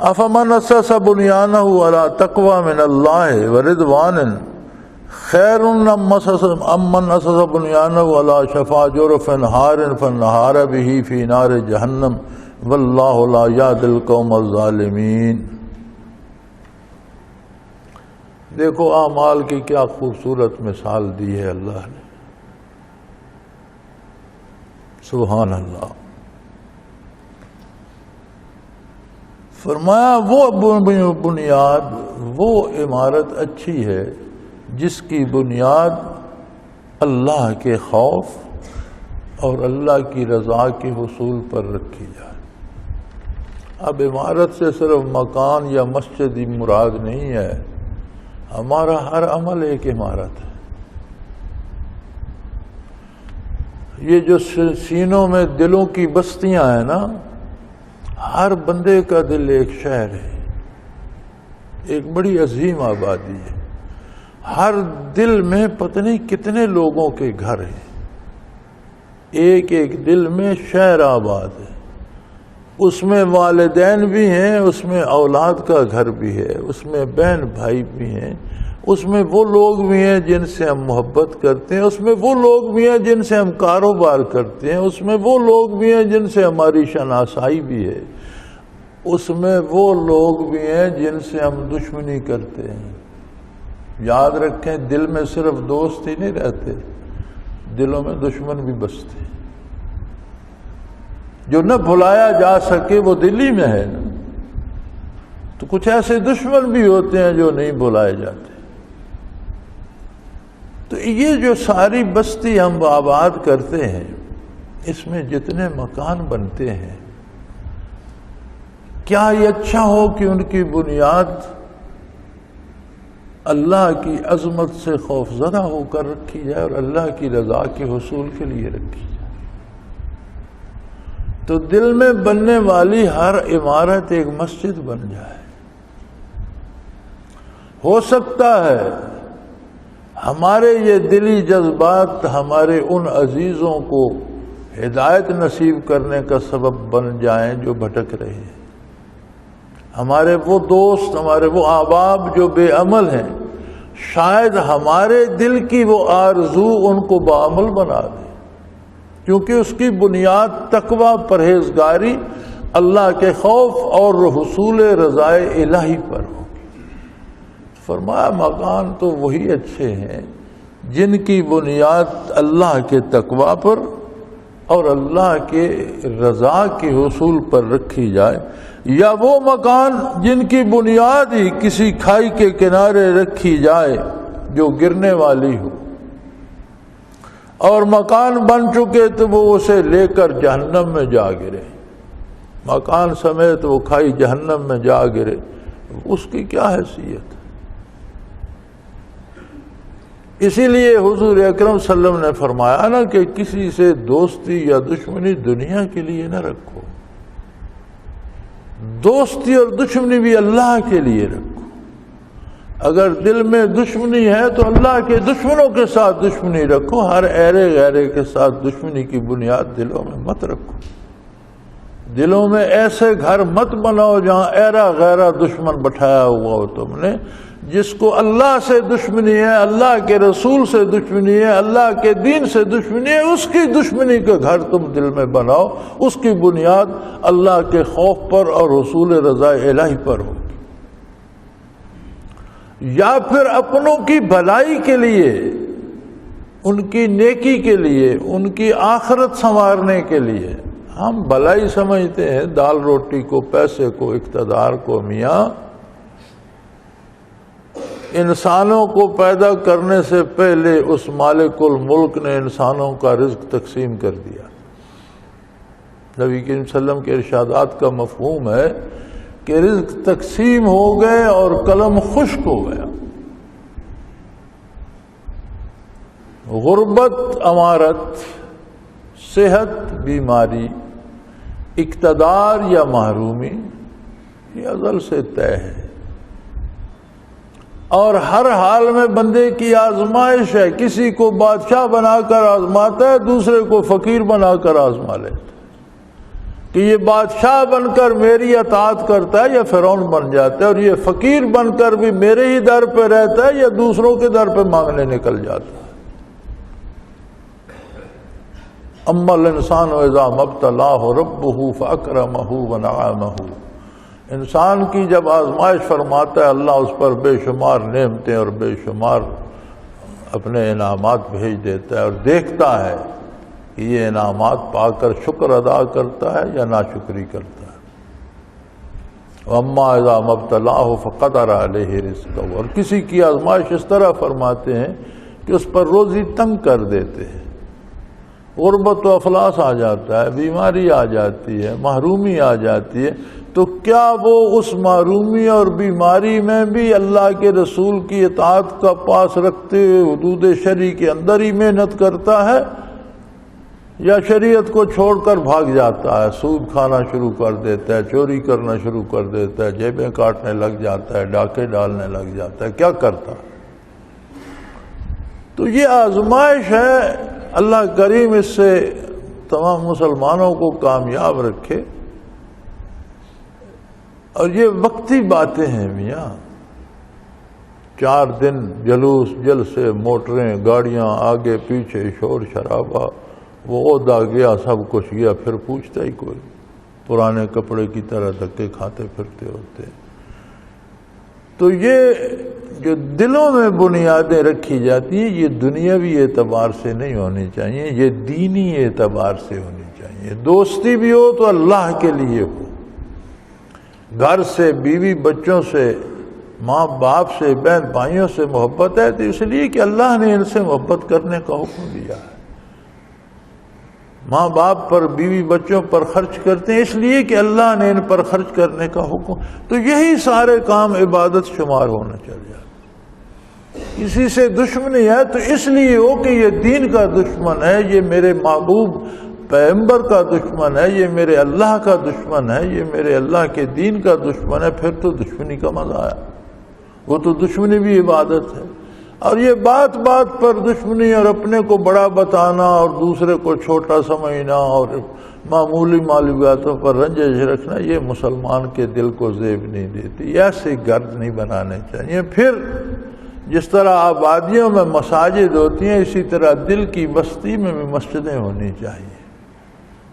افمن اسس بنیانہ علی تقوی من اللہ ورضوان خیر امن اسس بنیانہ علی شفا جرف ہار فانہار بہ فی نار جہنم واللہ لا یہدی القوم الظالمین۔ دیکھو اعمال کی کیا خوبصورت مثال دی ہے اللہ نے، سبحان اللہ۔ فرمایا وہ بنیاد، وہ عمارت اچھی ہے جس کی بنیاد اللہ کے خوف اور اللہ کی رضا کے حصول پر رکھی جائے۔ اب عمارت سے صرف مکان یا مسجد ہی مراد نہیں ہے، ہمارا ہر عمل ایک عمارت ہے۔ یہ جو سینوں میں دلوں کی بستیاں ہیں نا، ہر بندے کا دل ایک شہر ہے، ایک بڑی عظیم آبادی ہے۔ ہر دل میں پتہ نہیں کتنے لوگوں کے گھر ہیں، ایک ایک دل میں شہر آباد ہے۔ اس میں والدین بھی ہیں، اس میں اولاد کا گھر بھی ہے، اس میں بہن بھائی بھی ہیں، اس میں وہ لوگ بھی ہیں جن سے ہم محبت کرتے ہیں، اس میں وہ لوگ بھی ہیں جن سے ہم کاروبار کرتے ہیں، اس میں وہ لوگ بھی ہیں جن سے ہماری شناسائی بھی ہے، اس میں وہ لوگ بھی ہیں جن سے ہم دشمنی کرتے ہیں۔ یاد رکھیں، دل میں صرف دوست ہی نہیں رہتے، دلوں میں دشمن بھی بستے ہیں۔ جو نہ بھلایا جا سکے وہ دل ہی میں ہے نا، تو کچھ ایسے دشمن بھی ہوتے ہیں جو نہیں بھلائے جاتے۔ تو یہ جو ساری بستی ہم آباد کرتے ہیں، اس میں جتنے مکان بنتے ہیں، کیا یہ اچھا ہو کہ ان کی بنیاد اللہ کی عظمت سے خوفزدہ ہو کر رکھی جائے اور اللہ کی رضا کے حصول کے لیے رکھی جائے؟ تو دل میں بننے والی ہر عمارت ایک مسجد بن جائے۔ ہو سکتا ہے ہمارے یہ دلی جذبات ہمارے ان عزیزوں کو ہدایت نصیب کرنے کا سبب بن جائیں جو بھٹک رہے ہیں، ہمارے وہ دوست، ہمارے وہ احباب جو بے عمل ہیں، شاید ہمارے دل کی وہ آرزو ان کو بعمل بنا دے، کیونکہ اس کی بنیاد تقوی، پرہیزگاری، اللہ کے خوف اور حصول رضائے الہی پر ہوگی۔ فرمایا مکان تو وہی اچھے ہیں جن کی بنیاد اللہ کے تقوی پر اور اللہ کے رضا کے حصول پر رکھی جائے، یا وہ مکان جن کی بنیاد ہی کسی کھائی کے کنارے رکھی جائے جو گرنے والی ہو، اور مکان بن چکے تو وہ اسے لے کر جہنم میں جا گرے، مکان سمیت وہ کھائی جہنم میں جا گرے، اس کی کیا حیثیت؟ اسی لیے حضور اکرم صلی اللہ علیہ وسلم نے فرمایا نا کہ کسی سے دوستی یا دشمنی دنیا کے لیے نہ رکھو، دوستی اور دشمنی بھی اللہ کے لیے رکھو۔ اگر دل میں دشمنی ہے تو اللہ کے دشمنوں کے ساتھ دشمنی رکھو، ہر ایرے غیرے کے ساتھ دشمنی کی بنیاد دلوں میں مت رکھو۔ دلوں میں ایسے گھر مت بناؤ جہاں ایرا غیرہ دشمن بٹھایا ہوا ہو تم نے، جس کو اللہ سے دشمنی ہے، اللہ کے رسول سے دشمنی ہے، اللہ کے دین سے دشمنی ہے، اس کی دشمنی کا گھر تم دل میں بناؤ، اس کی بنیاد اللہ کے خوف پر اور حصول رضا الہی پر ہو، یا پھر اپنوں کی بھلائی کے لیے، ان کی نیکی کے لیے، ان کی آخرت سنوارنے کے لیے۔ ہم بھلائی سمجھتے ہیں دال روٹی کو، پیسے کو، اقتدار کو۔ میاں انسانوں کو پیدا کرنے سے پہلے اس مالک الملک نے انسانوں کا رزق تقسیم کر دیا۔ نبی کریم صلی اللہ علیہ وسلم کے ارشادات کا مفہوم ہے کہ رزق تقسیم ہو گئے اور قلم خشک ہو گیا۔ غربت، امارت، صحت، بیماری، اقتدار یا محرومی، یہ ازل سے طے ہے، اور ہر حال میں بندے کی آزمائش ہے۔ کسی کو بادشاہ بنا کر آزماتا ہے، دوسرے کو فقیر بنا کر آزما لیتا ہے۔ کہ یہ بادشاہ بن کر میری اطاعت کرتا ہے یا فرعون بن جاتا ہے، اور یہ فقیر بن کر بھی میرے ہی در پہ رہتا ہے یا دوسروں کے در پہ مانگنے نکل جاتا ہے۔ اما الانسان اذا ما ابتلاه ربه فاکرمه ونعمه، انسان کی جب آزمائش فرماتا ہے اللہ اس پر بے شمار نعمتیں اور بے شمار اپنے انعامات بھیج دیتا ہے، اور دیکھتا ہے کہ یہ انعامات پا کر شکر ادا کرتا ہے یا ناشکری کرتا ہے۔ وَأَمَّا إِذَا مَا ابْتَلَاهُ فَقَدَرَ عَلَيْهِ رِزْقَهُ، اور کسی کی آزمائش اس طرح فرماتے ہیں کہ اس پر روزی تنگ کر دیتے ہیں، غربت و افلاس آ جاتا ہے، بیماری آ جاتی ہے، محرومی آ جاتی ہے، تو کیا وہ اس محرومی اور بیماری میں بھی اللہ کے رسول کی اطاعت کا پاس رکھتے ہوئے حدود شرعی کے اندر ہی محنت کرتا ہے، یا شریعت کو چھوڑ کر بھاگ جاتا ہے، سود کھانا شروع کر دیتا ہے، چوری کرنا شروع کر دیتا ہے، جیبیں کاٹنے لگ جاتا ہے، ڈاکے ڈالنے لگ جاتا ہے، کیا کرتا ہے؟ تو یہ آزمائش ہے، اللہ کریم اس سے تمام مسلمانوں کو کامیاب رکھے۔ اور یہ وقتی باتیں ہیں میاں، 4 دن جلوس جلسے، موٹریں، گاڑیاں، آگے پیچھے شور شرابہ، وہ عہدہ گیا، سب کچھ گیا، پھر پوچھتا ہی کوئی، پرانے کپڑے کی طرح دھکے کھاتے پھرتے ہوتے۔ تو یہ جو دلوں میں بنیادیں رکھی جاتی ہیں، یہ دنیاوی اعتبار سے نہیں ہونی چاہیے، یہ دینی اعتبار سے ہونی چاہیے۔ دوستی بھی ہو تو اللہ کے لیے ہو، گھر سے، بیوی بچوں سے، ماں باپ سے، بہن بھائیوں سے محبت ہے تو اس لیے کہ اللہ نے ان سے محبت کرنے کا حکم دیا ہے۔ ماں باپ پر، بیوی بچوں پر خرچ کرتے ہیں اس لیے کہ اللہ نے ان پر خرچ کرنے کا حکم، تو یہی سارے کام عبادت شمار ہونا چاہیے۔ کسی سے دشمنی ہے تو اس لیے ہو کہ یہ دین کا دشمن ہے، یہ میرے محبوب پیغمبر کا دشمن ہے، یہ میرے اللہ کا دشمن ہے، یہ میرے اللہ کے دین کا دشمن ہے، پھر تو دشمنی کا مزہ آیا، وہ تو دشمنی بھی عبادت ہے۔ اور یہ بات بات پر دشمنی اور اپنے کو بڑا بتانا اور دوسرے کو چھوٹا سمجھنا اور معمولی معلوماتوں پر رنجش رکھنا، یہ مسلمان کے دل کو زیب نہیں دیتی، ایسے گرد نہیں بنانے چاہیے۔ پھر جس طرح آبادیوں میں مساجد ہوتی ہیں، اسی طرح دل کی بستی میں بھی مسجدیں ہونی چاہیے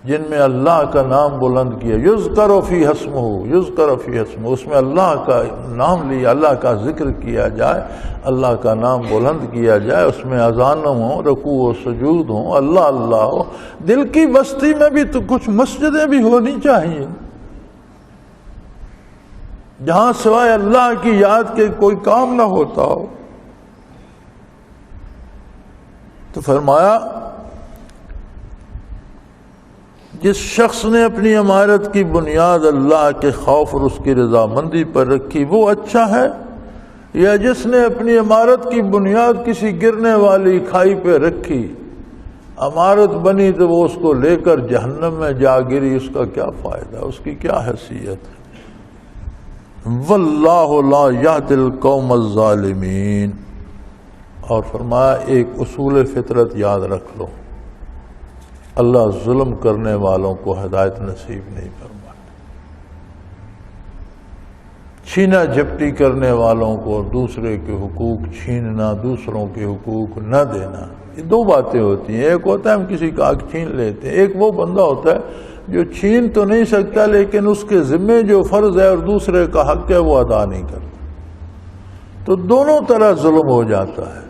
جن میں اللہ کا نام بلند کیا، یذکر فی اسمہ، یذکر فی اسمہ، اس میں اللہ کا نام لیا، اللہ کا ذکر کیا جائے، اللہ کا نام بلند کیا جائے، اس میں اذان ہوں، رکوع و سجود ہوں، اللہ اللہ ہو۔ دل کی بستی میں بھی تو کچھ مسجدیں بھی ہونی چاہیے جہاں سوائے اللہ کی یاد کے کوئی کام نہ ہوتا ہو۔ تو فرمایا جس شخص نے اپنی عمارت کی بنیاد اللہ کے خوف اور اس کی رضامندی پر رکھی وہ اچھا ہے، یا جس نے اپنی عمارت کی بنیاد کسی گرنے والی کھائی پہ رکھی، عمارت بنی تو وہ اس کو لے کر جہنم میں جا گری، اس کا کیا فائدہ، اس کی کیا حیثیت ہے؟ واللہ لا یہدی القوم الظالمین۔ اور فرمایا ایک اصول فطرت یاد رکھ لو، اللہ ظلم کرنے والوں کو ہدایت نصیب نہیں فرماتا، چھینا جھپٹی کرنے والوں کو دوسرے کے حقوق چھیننا، دوسروں کے حقوق نہ دینا، یہ 2 باتیں ہوتی ہیں۔ ایک ہوتا ہے ہم کسی کا حق چھین لیتے ہیں، ایک وہ بندہ ہوتا ہے جو چھین تو نہیں سکتا لیکن اس کے ذمے جو فرض ہے اور دوسرے کا حق ہے وہ ادا نہیں کرتا، تو دونوں طرح ظلم ہو جاتا ہے۔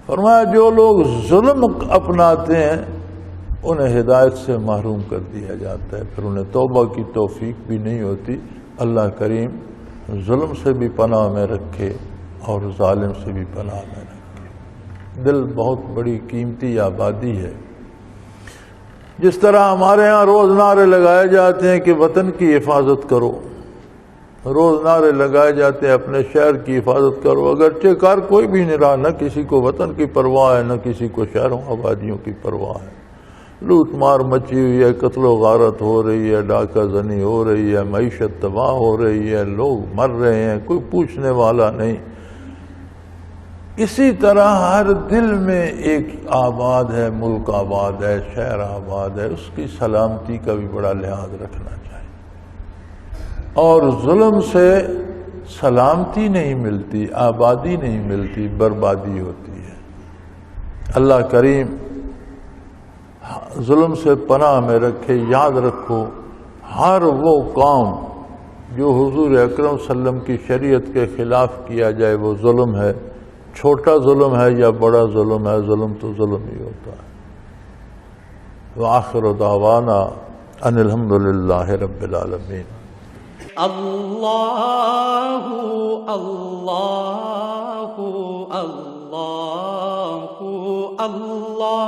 فرمایا جو لوگ ظلم اپناتے ہیں انہیں ہدایت سے محروم کر دیا جاتا ہے، پھر انہیں توبہ کی توفیق بھی نہیں ہوتی۔ اللہ کریم ظلم سے بھی پناہ میں رکھے اور ظالم سے بھی پناہ میں رکھے۔ دل بہت بڑی قیمتی آبادی ہے۔ جس طرح ہمارے ہاں روز نعرے لگائے جاتے ہیں کہ وطن کی حفاظت کرو، روز نعرے لگائے جاتے ہیں اپنے شہر کی حفاظت کرو، اگرچہ کار کوئی بھی نہیں رہا، نہ کسی کو وطن کی پرواہ ہے، نہ کسی کو شہروں آبادیوں کی پرواہ ہے۔ لوٹ مار مچی ہوئی ہے، قتل و غارت ہو رہی ہے، ڈاکہ زنی ہو رہی ہے، معیشت تباہ ہو رہی ہے، لوگ مر رہے ہیں، کوئی پوچھنے والا نہیں۔ اسی طرح ہر دل میں ایک آباد ہے، ملک آباد ہے، شہر آباد ہے، اس کی سلامتی کا بھی بڑا لحاظ رکھنا چاہیے۔ اور ظلم سے سلامتی نہیں ملتی، آبادی نہیں ملتی، بربادی ہوتی ہے۔ اللہ کریم ظلم سے پناہ میں رکھے۔ یاد رکھو ہر وہ کام جو حضور اکرم صلی اللہ علیہ وسلم کی شریعت کے خلاف کیا جائے وہ ظلم ہے، چھوٹا ظلم ہے یا بڑا ظلم ہے، ظلم تو ظلم ہی ہوتا ہے۔ وآخر دعوانا ان الحمدللہ رب العالمین۔ اللہ اللہ اللہ اللہ